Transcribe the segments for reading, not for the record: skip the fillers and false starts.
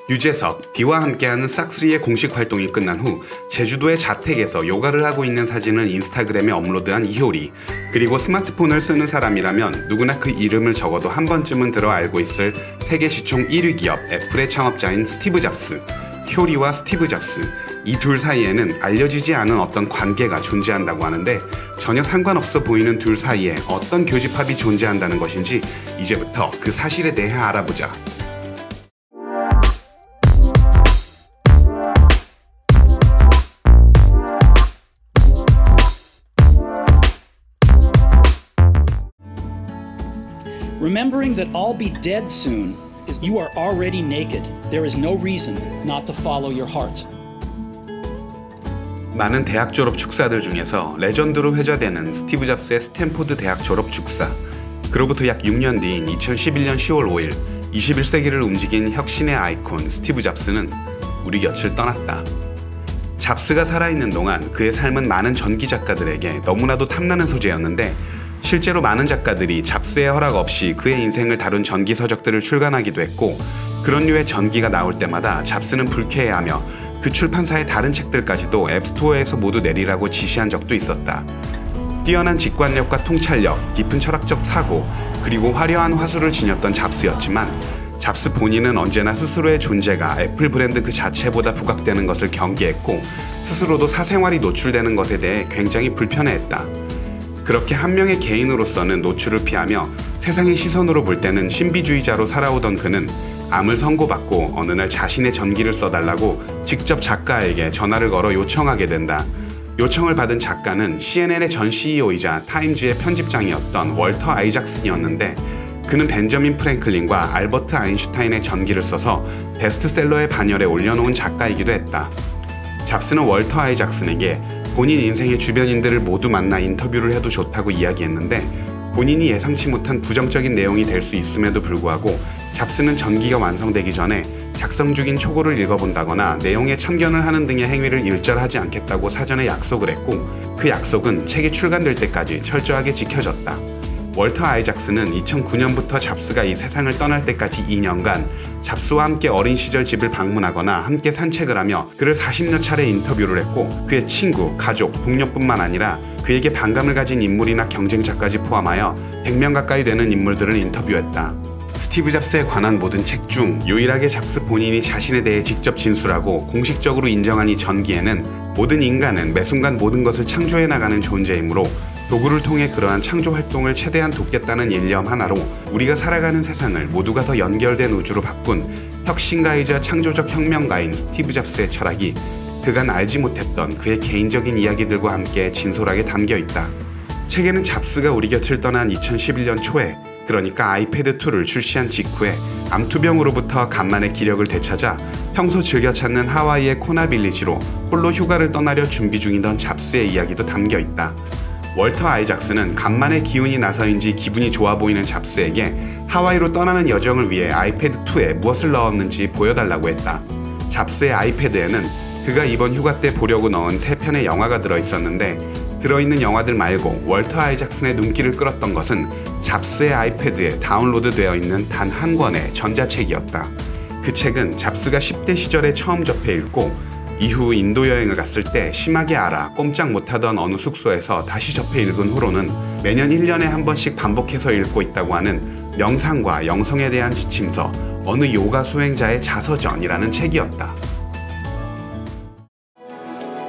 유재석, D와 함께하는 싹3의 공식 활동이 끝난 후 제주도의 자택에서 요가를 하고 있는 사진을 인스타그램에 업로드한 이효리. 그리고 스마트폰을 쓰는 사람이라면 누구나 그 이름을 적어도 한 번쯤은 들어 알고 있을 세계 시총 1위 기업 애플의 창업자인 스티브 잡스. 효리와 스티브 잡스, 이 둘 사이에는 알려지지 않은 어떤 관계가 존재한다고 하는데 전혀 상관없어 보이는 둘 사이에 어떤 교집합이 존재한다는 것인지 이제부터 그 사실에 대해 알아보자. Remembering that I'll be dead soon is you are already naked. There is no reason not to follow your heart. 많은 대학 졸업 축사들 중에서 레전드로 회자되는 스티브 잡스의 스탠포드 대학 졸업 축사. 그로부터 약 6년 뒤인 2011년 10월 5일 21세기를 움직인 혁신의 아이콘 스티브 잡스는 우리 곁을 떠났다. 잡스가 살아있는 동안 그의 삶은 많은 전기 작가들에게 너무나도 탐나는 소재였는데 실제로 많은 작가들이 잡스의 허락 없이 그의 인생을 다룬 전기 서적들을 출간하기도 했고 그런 류의 전기가 나올 때마다 잡스는 불쾌해하며 그 출판사의 다른 책들까지도 앱스토어에서 모두 내리라고 지시한 적도 있었다. 뛰어난 직관력과 통찰력, 깊은 철학적 사고, 그리고 화려한 화술을 지녔던 잡스였지만 잡스 본인은 언제나 스스로의 존재가 애플 브랜드 그 자체보다 부각되는 것을 경계했고 스스로도 사생활이 노출되는 것에 대해 굉장히 불편해했다. 그렇게 한 명의 개인으로서는 노출을 피하며 세상의 시선으로 볼 때는 신비주의자로 살아오던 그는 암을 선고받고 어느 날 자신의 전기를 써달라고 직접 작가에게 전화를 걸어 요청하게 된다. 요청을 받은 작가는 CNN의 전 CEO이자 타임즈의 편집장이었던 월터 아이작슨이었는데 그는 벤저민 프랭클린과 알버트 아인슈타인의 전기를 써서 베스트셀러의 반열에 올려놓은 작가이기도 했다. 잡스는 월터 아이작슨에게 본인 인생의 주변인들을 모두 만나 인터뷰를 해도 좋다고 이야기했는데 본인이 예상치 못한 부정적인 내용이 될 수 있음에도 불구하고 잡스는 전기가 완성되기 전에 작성 중인 초고를 읽어본다거나 내용에 참견을 하는 등의 행위를 일절하지 않겠다고 사전에 약속을 했고 그 약속은 책이 출간될 때까지 철저하게 지켜졌다. 월터 아이작슨은 2009년부터 잡스가 이 세상을 떠날 때까지 2년간 잡스와 함께 어린 시절 집을 방문하거나 함께 산책을 하며 그를 40여 차례 인터뷰를 했고 그의 친구, 가족, 동료뿐만 아니라 그에게 반감을 가진 인물이나 경쟁자까지 포함하여 100명 가까이 되는 인물들을 인터뷰했다. 스티브 잡스에 관한 모든 책 중 유일하게 잡스 본인이 자신에 대해 직접 진술하고 공식적으로 인정한 이 전기에는 모든 인간은 매 순간 모든 것을 창조해 나가는 존재이므로 도구를 통해 그러한 창조 활동을 최대한 돕겠다는 일념 하나로 우리가 살아가는 세상을 모두가 더 연결된 우주로 바꾼 혁신가이자 창조적 혁명가인 스티브 잡스의 철학이 그간 알지 못했던 그의 개인적인 이야기들과 함께 진솔하게 담겨 있다. 책에는 잡스가 우리 곁을 떠난 2011년 초에 그러니까 아이패드2를 출시한 직후에 암투병으로부터 간만에 기력을 되찾아 평소 즐겨 찾는 하와이의 코나빌리지로 홀로 휴가를 떠나려 준비 중이던 잡스의 이야기도 담겨 있다. 월터 아이작슨은 간만에 기운이 나서인지 기분이 좋아 보이는 잡스에게 하와이로 떠나는 여정을 위해 아이패드2에 무엇을 넣었는지 보여달라고 했다. 잡스의 아이패드에는 그가 이번 휴가 때 보려고 넣은 3편의 영화가 들어있었는데 들어있는 영화들 말고 월터 아이작슨의 눈길을 끌었던 것은 잡스의 아이패드에 다운로드되어 있는 단 한 권의 전자책이었다. 그 책은 잡스가 10대 시절에 처음 접해 읽고 이후 인도 여행을 갔을 때 심하게 알아 꼼짝 못하던 어느 숙소에서 다시 접해 읽은 후로는 매년 1년에 한 번씩 반복해서 읽고 있다고 하는 명상과 영성에 대한 지침서, 어느 요가 수행자의 자서전이라는 책이었다.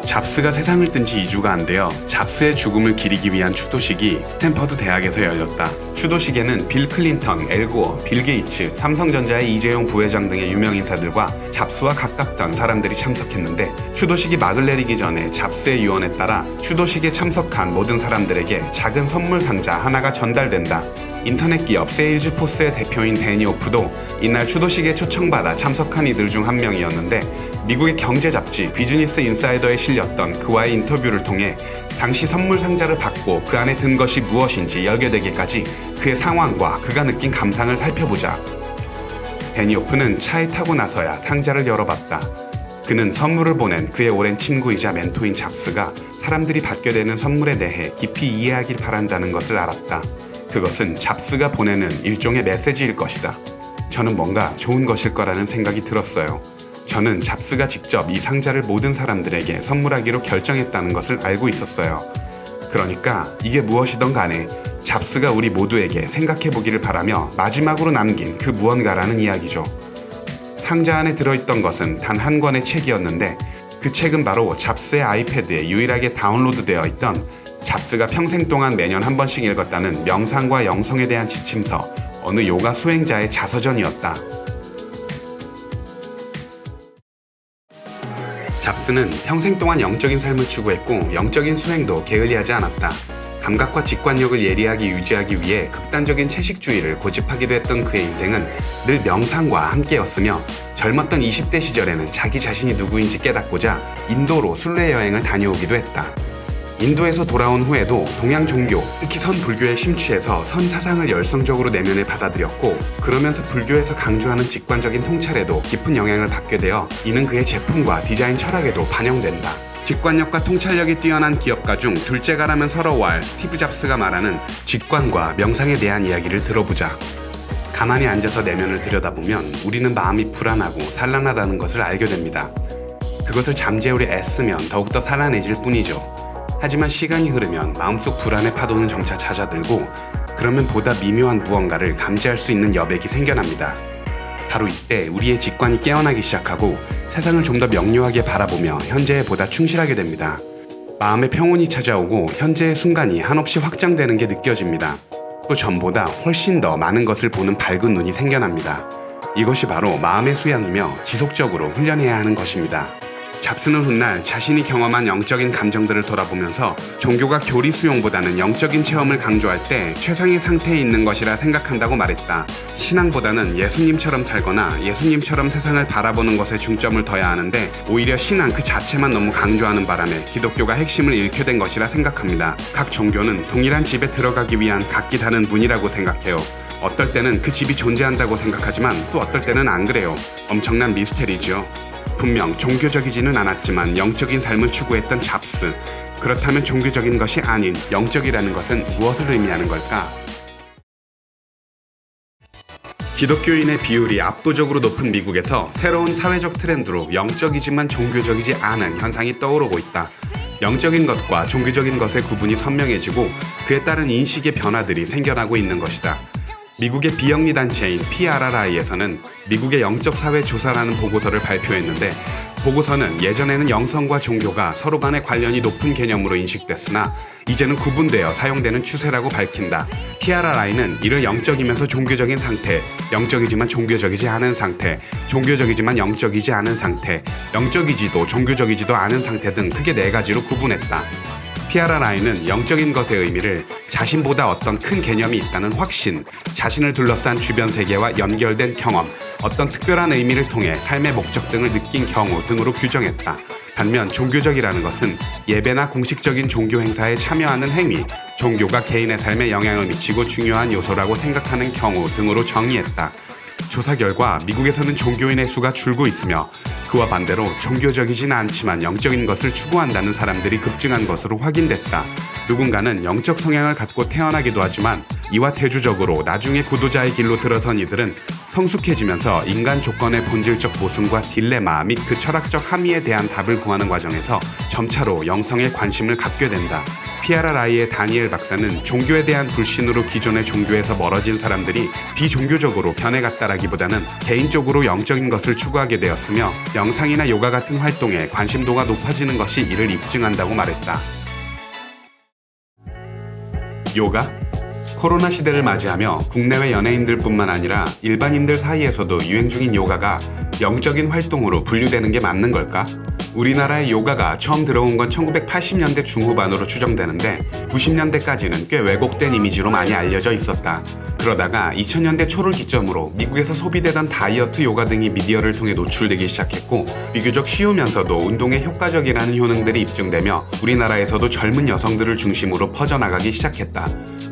잡스가 세상을 뜬 지 2주가 안 되어 잡스의 죽음을 기리기 위한 추도식이 스탠퍼드 대학에서 열렸다. 추도식에는 빌 클린턴, 엘 고어, 빌 게이츠, 삼성전자의 이재용 부회장 등의 유명 인사들과 잡스와 가깝던 사람들이 참석했는데 추도식이 막을 내리기 전에 잡스의 유언에 따라 추도식에 참석한 모든 사람들에게 작은 선물 상자 하나가 전달된다. 인터넷 기업 세일즈포스의 대표인 데니 오프도 이날 추도식에 초청받아 참석한 이들 중 한 명이었는데 미국의 경제 잡지 비즈니스 인사이더에 실렸던 그와의 인터뷰를 통해 당시 선물 상자를 받고 그 안에 든 것이 무엇인지 열게 되기까지 그의 상황과 그가 느낀 감상을 살펴보자. 데니 오프는 차에 타고 나서야 상자를 열어봤다. 그는 선물을 보낸 그의 오랜 친구이자 멘토인 잡스가 사람들이 받게 되는 선물에 대해 깊이 이해하길 바란다는 것을 알았다. 그것은 잡스가 보내는 일종의 메시지일 것이다. 저는 뭔가 좋은 것일 거라는 생각이 들었어요. 저는 잡스가 직접 이 상자를 모든 사람들에게 선물하기로 결정했다는 것을 알고 있었어요. 그러니까 이게 무엇이든 간에 잡스가 우리 모두에게 생각해보기를 바라며 마지막으로 남긴 그 무언가라는 이야기죠. 상자 안에 들어있던 것은 단 한 권의 책이었는데 그 책은 바로 잡스의 아이패드에 유일하게 다운로드되어 있던 잡스가 평생 동안 매년 한 번씩 읽었다는 명상과 영성에 대한 지침서, 어느 요가 수행자의 자서전이었다. 잡스는 평생 동안 영적인 삶을 추구했고 영적인 수행도 게을리하지 않았다. 감각과 직관력을 예리하게 유지하기 위해 극단적인 채식주의를 고집하기도 했던 그의 인생은 늘 명상과 함께였으며 젊었던 20대 시절에는 자기 자신이 누구인지 깨닫고자 인도로 순례 여행을 다녀오기도 했다. 인도에서 돌아온 후에도 동양 종교, 특히 선 불교에 심취해서 선 사상을 열성적으로 내면에 받아들였고, 그러면서 불교에서 강조하는 직관적인 통찰에도 깊은 영향을 받게 되어 이는 그의 제품과 디자인 철학에도 반영된다. 직관력과 통찰력이 뛰어난 기업가 중 둘째가라면 서러워할 스티브 잡스가 말하는 직관과 명상에 대한 이야기를 들어보자. 가만히 앉아서 내면을 들여다보면 우리는 마음이 불안하고 산란하다는 것을 알게 됩니다. 그것을 잠재우려 애쓰면 더욱더 산란해질 뿐이죠. 하지만 시간이 흐르면 마음속 불안의 파도는 점차 잦아들고, 그러면 보다 미묘한 무언가를 감지할 수 있는 여백이 생겨납니다. 바로 이때 우리의 직관이 깨어나기 시작하고 세상을 좀 더 명료하게 바라보며 현재에 보다 충실하게 됩니다. 마음의 평온이 찾아오고 현재의 순간이 한없이 확장되는 게 느껴집니다. 또 전보다 훨씬 더 많은 것을 보는 밝은 눈이 생겨납니다. 이것이 바로 마음의 수양이며 지속적으로 훈련해야 하는 것입니다. 잡스는 훗날 자신이 경험한 영적인 감정들을 돌아보면서 종교가 교리 수용보다는 영적인 체험을 강조할 때 최상의 상태에 있는 것이라 생각한다고 말했다. 신앙보다는 예수님처럼 살거나 예수님처럼 세상을 바라보는 것에 중점을 둬야 하는데 오히려 신앙 그 자체만 너무 강조하는 바람에 기독교가 핵심을 잃게 된 것이라 생각합니다. 각 종교는 동일한 집에 들어가기 위한 각기 다른 문이라고 생각해요. 어떨 때는 그 집이 존재한다고 생각하지만 또 어떨 때는 안 그래요. 엄청난 미스테리죠. 분명 종교적이지는 않았지만 영적인 삶을 추구했던 잡스. 그렇다면 종교적인 것이 아닌 영적이라는 것은 무엇을 의미하는 걸까? 기독교인의 비율이 압도적으로 높은 미국에서 새로운 사회적 트렌드로 영적이지만 종교적이지 않은 현상이 떠오르고 있다. 영적인 것과 종교적인 것의 구분이 선명해지고 그에 따른 인식의 변화들이 생겨나고 있는 것이다. 미국의 비영리 단체인 PRRI에서는 미국의 영적 사회 조사라는 보고서를 발표했는데, 보고서는 예전에는 영성과 종교가 서로 간의 관련이 높은 개념으로 인식됐으나 이제는 구분되어 사용되는 추세라고 밝힌다. PRRI는 이를 영적이면서 종교적인 상태, 영적이지만 종교적이지 않은 상태, 종교적이지만 영적이지 않은 상태, 영적이지도 종교적이지도 않은 상태 등 크게 4가지로 구분했다. PRRI는 영적인 것의 의미를 자신보다 어떤 큰 개념이 있다는 확신, 자신을 둘러싼 주변 세계와 연결된 경험, 어떤 특별한 의미를 통해 삶의 목적 등을 느낀 경우 등으로 규정했다. 반면 종교적이라는 것은 예배나 공식적인 종교 행사에 참여하는 행위, 종교가 개인의 삶에 영향을 미치고 중요한 요소라고 생각하는 경우 등으로 정의했다. 조사 결과 미국에서는 종교인의 수가 줄고 있으며 그와 반대로 종교적이진 않지만 영적인 것을 추구한다는 사람들이 급증한 것으로 확인됐다. 누군가는 영적 성향을 갖고 태어나기도 하지만 이와 대조적으로 나중에 구도자의 길로 들어선 이들은 성숙해지면서 인간 조건의 본질적 보승과 딜레마 및 그 철학적 함의에 대한 답을 구하는 과정에서 점차로 영성에 관심을 갖게 된다. PRRI의 다니엘 박사는 종교에 대한 불신으로 기존의 종교에서 멀어진 사람들이 비종교적으로 변해갔다라기보다는 개인적으로 영적인 것을 추구하게 되었으며 명상이나 요가 같은 활동에 관심도가 높아지는 것이 이를 입증한다고 말했다. 요가? 코로나 시대를 맞이하며 국내외 연예인들뿐만 아니라 일반인들 사이에서도 유행 중인 요가가 영적인 활동으로 분류되는 게 맞는 걸까? 우리나라의 요가가 처음 들어온 건 1980년대 중후반으로 추정되는데 90년대까지는 꽤 왜곡된 이미지로 많이 알려져 있었다. 그러다가 2000년대 초를 기점으로 미국에서 소비되던 다이어트 요가 등이 미디어를 통해 노출되기 시작했고 비교적 쉬우면서도 운동에 효과적이라는 효능들이 입증되며 우리나라에서도 젊은 여성들을 중심으로 퍼져나가기 시작했다.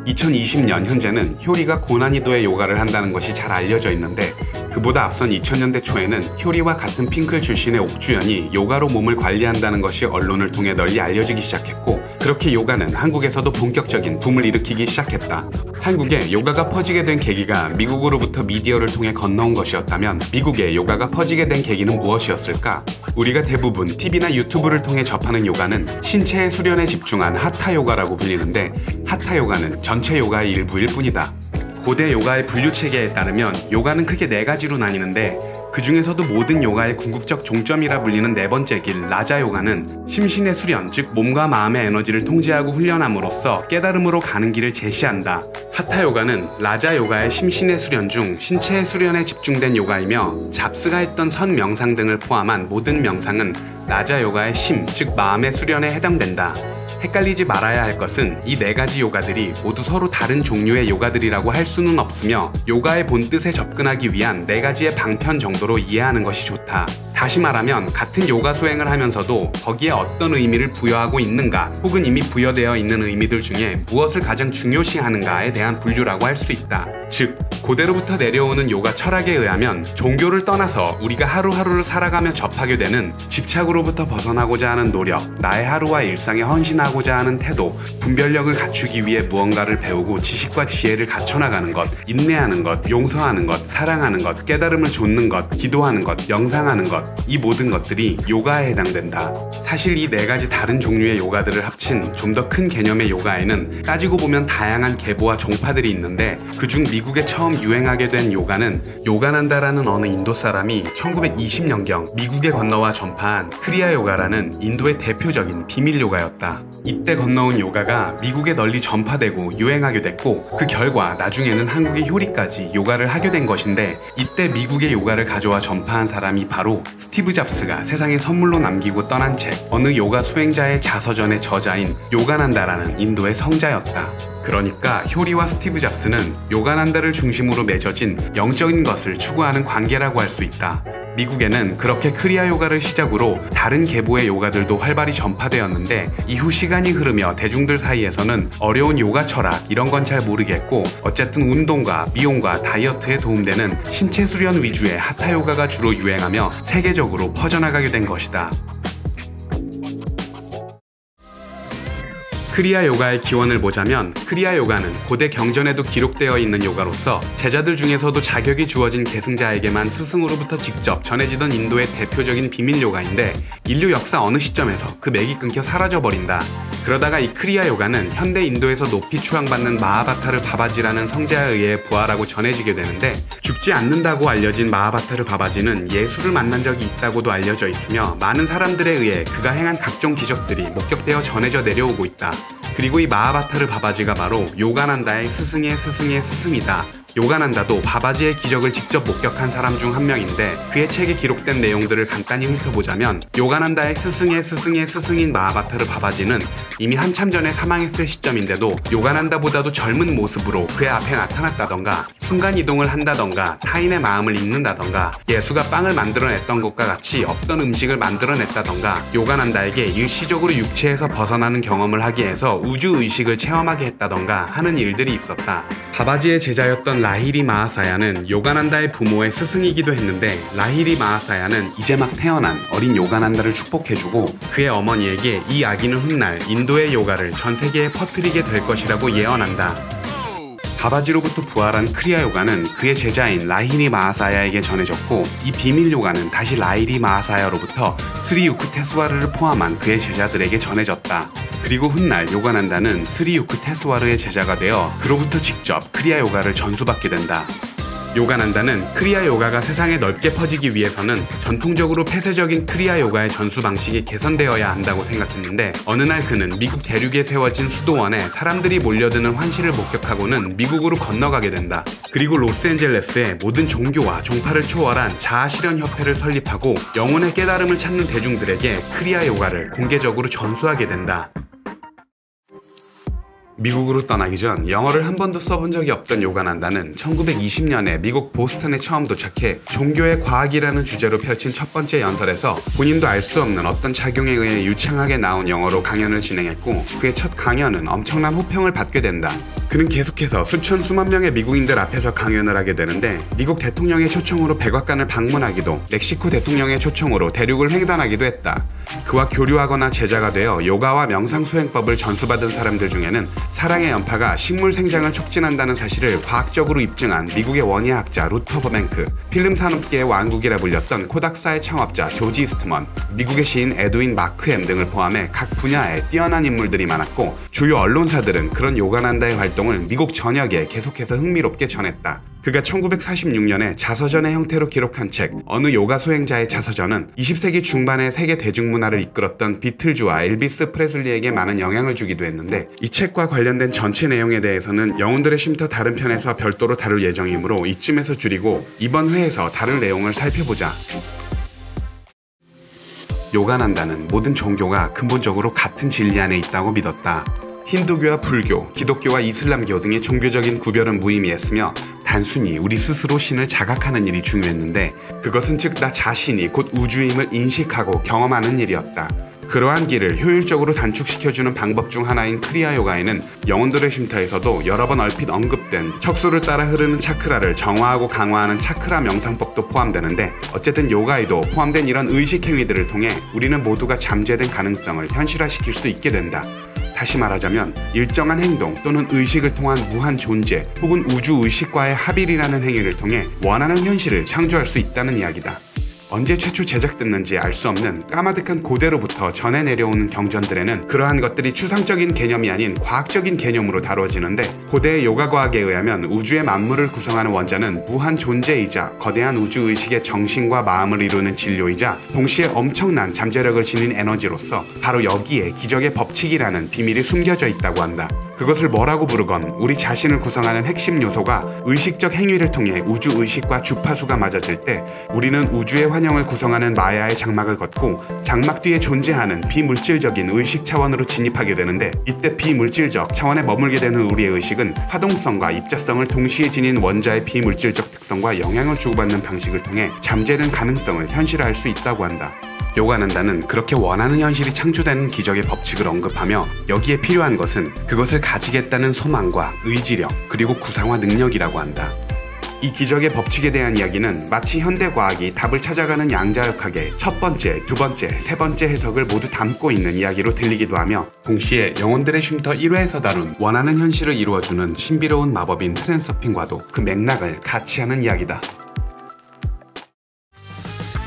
2020년 현재는 효리가 고난이도의 요가를 한다는 것이 잘 알려져 있는데 그보다 앞선 2000년대 초에는 효리와 같은 핑클 출신의 옥주연이 요가로 몸을 관리한다는 것이 언론을 통해 널리 알려지기 시작했고 그렇게 요가는 한국에서도 본격적인 붐을 일으키기 시작했다. 한국에 요가가 퍼지게 된 계기가 미국으로부터 미디어를 통해 건너온 것이었다면 미국에 요가가 퍼지게 된 계기는 무엇이었을까? 우리가 대부분 TV나 유튜브를 통해 접하는 요가는 신체의 수련에 집중한 하타 요가라고 불리는데 하타 요가는 전체 요가의 일부일 뿐이다. 고대 요가의 분류 체계에 따르면 요가는 크게 4가지로 나뉘는데 그 중에서도 모든 요가의 궁극적 종점이라 불리는 4번째 길 라자 요가는 심신의 수련, 즉 몸과 마음의 에너지를 통제하고 훈련함으로써 깨달음으로 가는 길을 제시한다. 하타 요가는 라자 요가의 심신의 수련 중 신체의 수련에 집중된 요가이며 잡스가 했던 선 명상 등을 포함한 모든 명상은 라자 요가의 심, 즉 마음의 수련에 해당된다. 헷갈리지 말아야 할 것은 이 4가지 요가들이 모두 서로 다른 종류의 요가들이라고 할 수는 없으며 요가의 본뜻에 접근하기 위한 4가지의 방편 정도로 이해하는 것이 좋다. 다시 말하면 같은 요가 수행을 하면서도 거기에 어떤 의미를 부여하고 있는가 혹은 이미 부여되어 있는 의미들 중에 무엇을 가장 중요시하는가에 대한 분류라고 할 수 있다. 즉, 고대로부터 내려오는 요가 철학에 의하면 종교를 떠나서 우리가 하루하루를 살아가며 접하게 되는 집착으로부터 벗어나고자 하는 노력, 나의 하루와 일상에 헌신하고자 하는 태도, 분별력을 갖추기 위해 무언가를 배우고 지식과 지혜를 갖춰나가는 것, 인내하는 것, 용서하는 것, 사랑하는 것, 깨달음을 좇는 것, 기도하는 것, 명상하는 것, 이 모든 것들이 요가에 해당된다. 사실 이 4가지 다른 종류의 요가들을 합친 좀 더 큰 개념의 요가에는 따지고 보면 다양한 계보와 종파들이 있는데 그중 미국에 처음 유행하게 된 요가는 요가난다라는 어느 인도 사람이 1920년경 미국에 건너와 전파한 크리아 요가라는 인도의 대표적인 비밀 요가였다. 이때 건너온 요가가 미국에 널리 전파되고 유행하게 됐고 그 결과 나중에는 한국의 효리까지 요가를 하게 된 것인데 이때 미국의 요가를 가져와 전파한 사람이 바로 스티브 잡스가 세상에 선물로 남기고 떠난 책 어느 요가 수행자의 자서전의 저자인 요가난다라는 인도의 성자였다. 그러니까 효리와 스티브 잡스는 요가난다를 중심으로 맺어진 영적인 것을 추구하는 관계라고 할 수 있다. 미국에는 그렇게 크리아 요가를 시작으로 다른 계보의 요가들도 활발히 전파되었는데 이후 시간이 흐르며 대중들 사이에서는 어려운 요가 철학 이런 건 잘 모르겠고 어쨌든 운동과 미용과 다이어트에 도움되는 신체 수련 위주의 하타 요가가 주로 유행하며 세계적으로 퍼져나가게 된 것이다. 크리아 요가의 기원을 보자면 크리아 요가는 고대 경전에도 기록되어 있는 요가로서 제자들 중에서도 자격이 주어진 계승자에게만 스승으로부터 직접 전해지던 인도의 대표적인 비밀 요가인데 인류 역사 어느 시점에서 그 맥이 끊겨 사라져버린다. 그러다가 이 크리아 요가는 현대 인도에서 높이 추앙받는 마하바타르 바바지라는 성자에 의해 부활하고 전해지게 되는데 죽지 않는다고 알려진 마하바타르 바바지는 예수를 만난 적이 있다고도 알려져 있으며 많은 사람들에 의해 그가 행한 각종 기적들이 목격되어 전해져 내려오고 있다. 그리고 이 마하바타르 바바지가 바로 요가난다의 스승의 스승의 스승이다. 요가난다도 바바지의 기적을 직접 목격한 사람 중 한 명인데 그의 책에 기록된 내용들을 간단히 훑어보자면 요가난다의 스승의 스승의 스승인 마하바타르 바바지는 이미 한참 전에 사망했을 시점인데도 요가난다보다도 젊은 모습으로 그의 앞에 나타났다던가 순간이동을 한다던가 타인의 마음을 읽는다던가 예수가 빵을 만들어냈던 것과 같이 없던 음식을 만들어냈다던가 요가난다에게 일시적으로 육체에서 벗어나는 경험을 하게 해서 우주의식을 체험하게 했다던가 하는 일들이 있었다. 바바지의 제자였던 라히리 마하사야는 요가난다의 부모의 스승이기도 했는데 라히리 마하사야는 이제 막 태어난 어린 요가난다를 축복해주고 그의 어머니에게 이 아기는 훗날 인도의 요가를 전 세계에 퍼뜨리게 될 것이라고 예언한다. 바바지로부터 부활한 크리아 요가는 그의 제자인 라히리 마하사야에게 전해졌고 이 비밀 요가는 다시 라히리 마하사야로부터 스리 유크테스와르를 포함한 그의 제자들에게 전해졌다. 그리고 훗날 요가난다는 스리 유크테스와르의 제자가 되어 그로부터 직접 크리아 요가를 전수받게 된다. 요가난다는 크리아 요가가 세상에 넓게 퍼지기 위해서는 전통적으로 폐쇄적인 크리아 요가의 전수 방식이 개선되어야 한다고 생각했는데 어느 날 그는 미국 대륙에 세워진 수도원에 사람들이 몰려드는 환시를 목격하고는 미국으로 건너가게 된다. 그리고 로스앤젤레스에 모든 종교와 종파를 초월한 자아실현협회를 설립하고 영혼의 깨달음을 찾는 대중들에게 크리아 요가를 공개적으로 전수하게 된다. 미국으로 떠나기 전 영어를 한 번도 써본 적이 없던 요가난다는 1920년에 미국 보스턴에 처음 도착해 종교의 과학이라는 주제로 펼친 첫 번째 연설에서 본인도 알 수 없는 어떤 작용에 의해 유창하게 나온 영어로 강연을 진행했고 그의 첫 강연은 엄청난 호평을 받게 된다. 그는 계속해서 수천 수만 명의 미국인들 앞에서 강연을 하게 되는데 미국 대통령의 초청으로 백악관을 방문하기도 멕시코 대통령의 초청으로 대륙을 횡단하기도 했다. 그와 교류하거나 제자가 되어 요가와 명상 수행법을 전수받은 사람들 중에는 사랑의 연파가 식물 생장을 촉진한다는 사실을 과학적으로 입증한 미국의 원예학자 루터 버뱅크, 필름 산업계의 왕국이라 불렸던 코닥사의 창업자 조지 이스트먼, 미국의 시인 에드윈 마크엠 등을 포함해 각 분야에 뛰어난 인물들이 많았고, 주요 언론사들은 그런 요가난다의 활동을 미국 전역에 계속해서 흥미롭게 전했다. 그가 1946년에 자서전의 형태로 기록한 책 어느 요가 수행자의 자서전은 20세기 중반에 세계 대중문화를 이끌었던 비틀즈와 엘비스 프레슬리에게 많은 영향을 주기도 했는데, 이 책과 관련된 전체 내용에 대해서는 영혼들의 쉼터 다른 편에서 별도로 다룰 예정이므로 이쯤에서 줄이고 이번 회에서 다룰 내용을 살펴보자. 요가난다는 모든 종교가 근본적으로 같은 진리 안에 있다고 믿었다. 힌두교와 불교, 기독교와 이슬람교 등의 종교적인 구별은 무의미했으며 단순히 우리 스스로 신을 자각하는 일이 중요했는데, 그것은 즉 나 자신이 곧 우주임을 인식하고 경험하는 일이었다. 그러한 길을 효율적으로 단축시켜주는 방법 중 하나인 크리아 요가에는 영혼들의 쉼터에서도 여러 번 얼핏 언급된 척수를 따라 흐르는 차크라를 정화하고 강화하는 차크라 명상법도 포함되는데, 어쨌든 요가에도 포함된 이런 의식 행위들을 통해 우리는 모두가 잠재된 가능성을 현실화시킬 수 있게 된다. 다시 말하자면 일정한 행동 또는 의식을 통한 무한 존재 혹은 우주 의식과의 합일이라는 행위를 통해 원하는 현실을 창조할 수 있다는 이야기다. 언제 최초 제작됐는지 알 수 없는 까마득한 고대로부터 전해 내려오는 경전들에는 그러한 것들이 추상적인 개념이 아닌 과학적인 개념으로 다루어지는데, 고대의 요가 과학에 의하면 우주의 만물을 구성하는 원자는 무한 존재이자 거대한 우주의식의 정신과 마음을 이루는 진료이자 동시에 엄청난 잠재력을 지닌 에너지로서 바로 여기에 기적의 법칙이라는 비밀이 숨겨져 있다고 한다. 그것을 뭐라고 부르건 우리 자신을 구성하는 핵심 요소가 의식적 행위를 통해 우주의식과 주파수가 맞아질 때 우리는 우주의 환영을 구성하는 마야의 장막을 걷고 장막 뒤에 존재하는 비물질적인 의식 차원으로 진입하게 되는데, 이때 비물질적 차원에 머물게 되는 우리의 의식은 화동성과 입자성을 동시에 지닌 원자의 비물질적 특성과 영향을 주고받는 방식을 통해 잠재된 가능성을 현실화할 수 있다고 한다. 요가난다는 그렇게 원하는 현실이 창조되는 기적의 법칙을 언급하며 여기에 필요한 것은 그것을 가지겠다는 소망과 의지력 그리고 구상화 능력이라고 한다. 이 기적의 법칙에 대한 이야기는 마치 현대과학이 답을 찾아가는 양자역학의 첫 번째, 두 번째, 세 번째 해석을 모두 담고 있는 이야기로 들리기도 하며, 동시에 영혼들의 쉼터 1회에서 다룬 원하는 현실을 이루어주는 신비로운 마법인 트랜서핑과도 그 맥락을 같이 하는 이야기다.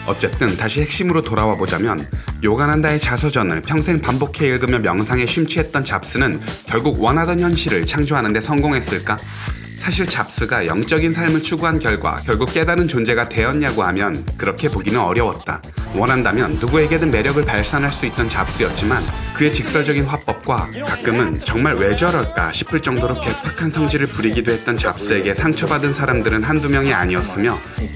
어쨌든 다시 핵심으로 돌아와 보자면, 요가난다의 자서전을 평생 반복해 읽으며 명상에 심취했던 잡스는 결국 원하던 현실을 창조하는 데 성공했을까? 사실 잡스가 영적인 삶을 추구한 결과 결국 깨달은 존재가 되었냐고 하면 그렇게 보기는 어려웠다. 원한다면 누구에게든 매력을 발산할 수 있던 잡스였지만 그의 직설적인 화법과 가끔은 정말 왜 저럴까 싶을 정도로 괴팍한 성질을 부리기도 했던 잡스에게 상처받은 사람들은 한두 명이 아니었으며,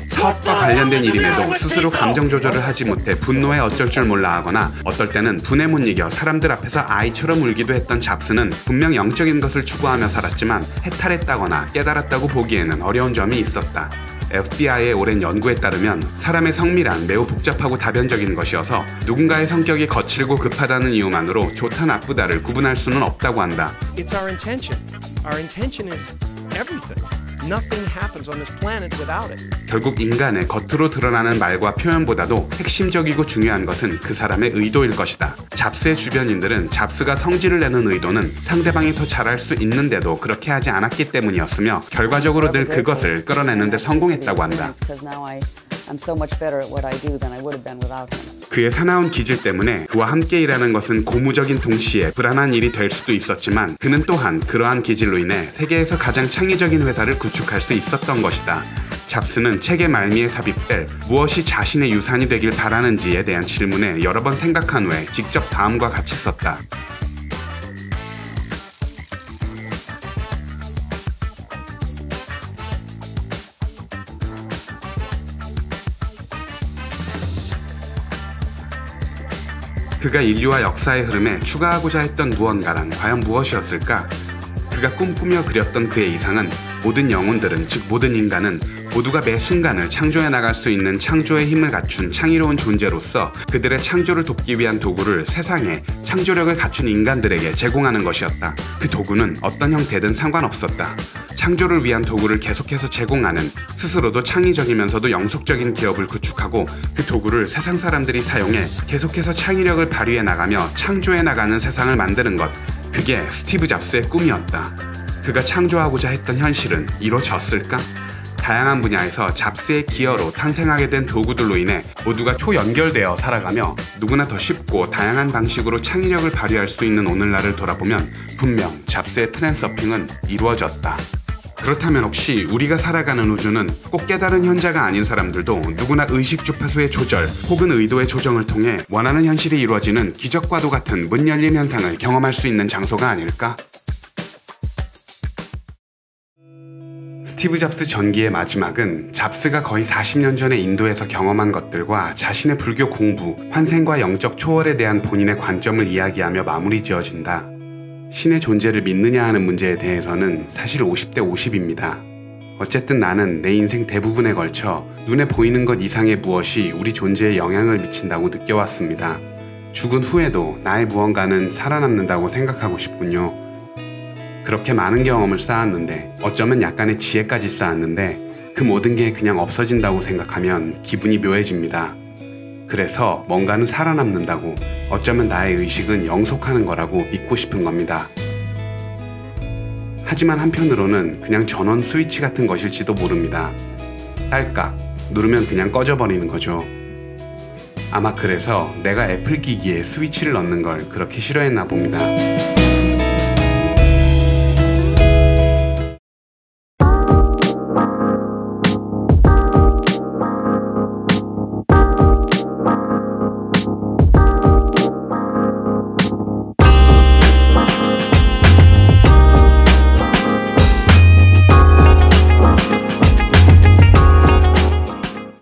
사업과 관련된 일임에도 스스로 감정 조절을 하지 못해 분노에 어쩔 줄 몰라 하거나 어떨 때는 분에 못 이겨 사람들 앞에서 아이처럼 울기도 했던 잡스는 분명 영적인 것을 추구하며 살았지만 해탈했다거나 깨달았다고 보기에는 어려운 점이 있었다. FBI의 오랜 연구에 따르면 사람의 성미란 매우 복잡하고 다변적인 것이어서 누군가의 성격이 거칠고 급하다는 이유만으로 좋다 나쁘다를 구분할 수는 없다고 한다. It's our intention. Our intention is everything. Nothing happens on this planet without it. 결국 인간의 겉으로 드러나는 말과 표현보다도 핵심적이고 중요한 것은 그 사람의 의도일 것이다. 잡스의 주변인들은 잡스가 성질을 내는 의도는 상대방이 더 잘할 수 있는데도 그렇게 하지 않았기 때문이었으며, 결과적으로 늘 그것을 끌어내는 데 성공했다고 한다. 그의 사나운 기질 때문에 그와 함께 일하는 것은 고무적인 동시에 불안한 일이 될 수도 있었지만, 그는 또한 그러한 기질로 인해 세계에서 가장 창의적인 회사를 구축할 수 있었던 것이다. 잡스는 책의 말미에 삽입될 무엇이 자신의 유산이 되길 바라는지에 대한 질문에 여러 번 생각한 후에 직접 다음과 같이 썼다. 그가 인류와 역사의 흐름에 추가하고자 했던 무언가란 과연 무엇이었을까? 그가 꿈꾸며 그렸던 그의 이상은 모든 영혼들은, 즉 모든 인간은 모두가 매 순간을 창조해 나갈 수 있는 창조의 힘을 갖춘 창의로운 존재로서 그들의 창조를 돕기 위한 도구를 세상에 창조력을 갖춘 인간들에게 제공하는 것이었다. 그 도구는 어떤 형태든 상관없었다. 창조를 위한 도구를 계속해서 제공하는, 스스로도 창의적이면서도 영속적인 기업을 구축하고 그 도구를 세상 사람들이 사용해 계속해서 창의력을 발휘해 나가며 창조해 나가는 세상을 만드는 것, 그게 스티브 잡스의 꿈이었다. 그가 창조하고자 했던 현실은 이루어졌을까? 다양한 분야에서 잡스의 기여로 탄생하게 된 도구들로 인해 모두가 초연결되어 살아가며 누구나 더 쉽고 다양한 방식으로 창의력을 발휘할 수 있는 오늘날을 돌아보면 분명 잡스의 트랜서핑은 이루어졌다. 그렇다면 혹시 우리가 살아가는 우주는 꼭 깨달은 현자가 아닌 사람들도 누구나 의식 주파수의 조절 혹은 의도의 조정을 통해 원하는 현실이 이루어지는 기적과도 같은 문 열림 현상을 경험할 수 있는 장소가 아닐까? 스티브 잡스 전기의 마지막은 잡스가 거의 40년 전에 인도에서 경험한 것들과 자신의 불교 공부, 환생과 영적 초월에 대한 본인의 관점을 이야기하며 마무리 지어진다. 신의 존재를 믿느냐 하는 문제에 대해서는 사실 50대 50입니다. 어쨌든 나는 내 인생 대부분에 걸쳐 눈에 보이는 것 이상의 무엇이 우리 존재에 영향을 미친다고 느껴왔습니다. 죽은 후에도 나의 무언가는 살아남는다고 생각하고 싶군요. 그렇게 많은 경험을 쌓았는데, 어쩌면 약간의 지혜까지 쌓았는데 그 모든 게 그냥 없어진다고 생각하면 기분이 묘해집니다. 그래서 뭔가는 살아남는다고, 어쩌면 나의 의식은 영속하는 거라고 믿고 싶은 겁니다. 하지만 한편으로는 그냥 전원 스위치 같은 것일지도 모릅니다. 딸깍 누르면 그냥 꺼져버리는 거죠. 아마 그래서 내가 애플 기기에 스위치를 넣는 걸 그렇게 싫어했나 봅니다.